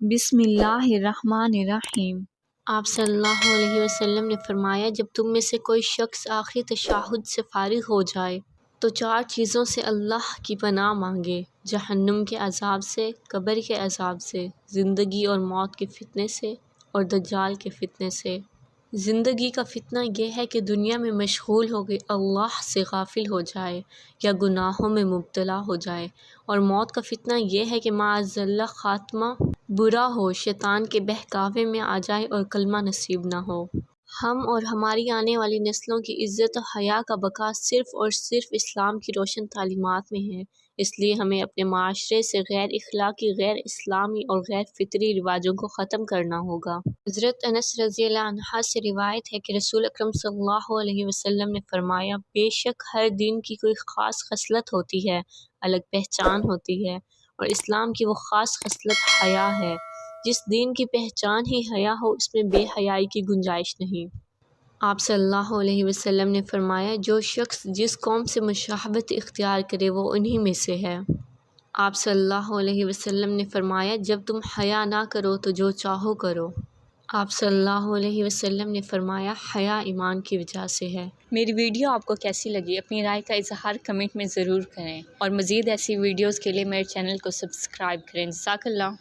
بسم اللہ الرحمن الرحیم۔ آپ صلی اللہ علیہ وسلم نے فرمایا، جب تم میں سے کوئی شخص آخری تشہد سے فارغ ہو جائے تو 4 چیزوں سے اللہ کی پناہ مانگے: جہنم کے عذاب سے، قبر کے عذاب سے، زندگی اور موت کے فتنے سے، اور دجال کے فتنے سے۔ زندگی کا فتنہ یہ ہے کہ دنیا میں مشغول ہو کے اللہ سے غافل ہو جائے یا گناہوں میں مبتلا ہو جائے، اور موت کا فتنہ یہ ہے کہ معاذ اللہ خاتمہ برا ہو، شیطان کے بہکاوے میں آ جائے اور کلمہ نصیب نہ ہو۔ ہم اور ہماری آنے والی نسلوں کی عزت و حیا کا بقا صرف اور صرف اسلام کی روشن تعلیمات میں ہے، اس لیے ہمیں اپنے معاشرے سے غیر اخلاقی، غیر اسلامی اور غیر فطری رواجوں کو ختم کرنا ہوگا۔ حضرت انس رضی اللہ عنہ سے روایت ہے کہ رسول اکرم صلی اللہ علیہ وسلم نے فرمایا، بے شک ہر دین کی کوئی خاص خصلت ہوتی ہے، الگ پہچان ہوتی ہے، اور اسلام کی وہ خاص خصلت حیا ہے۔ جس دین کی پہچان ہی حیا ہو، اس میں بے حیائی کی گنجائش نہیں۔ آپ صلی اللہ علیہ وسلم نے فرمایا، جو شخص جس قوم سے مشابہت اختیار کرے وہ انہی میں سے ہے۔ آپ صلی اللہ علیہ وسلم نے فرمایا، جب تم حیا نہ کرو تو جو چاہو کرو۔ آپ صلی اللہ علیہ وسلم نے فرمایا، حیا ایمان کی وجہ سے ہے۔ میری ویڈیو آپ کو کیسی لگی؟ اپنی رائے کا اظہار کمنٹ میں ضرور کریں، اور مزید ایسی ویڈیوز کے لیے میرے چینل کو سبسکرائب کریں۔ جزاک اللہ۔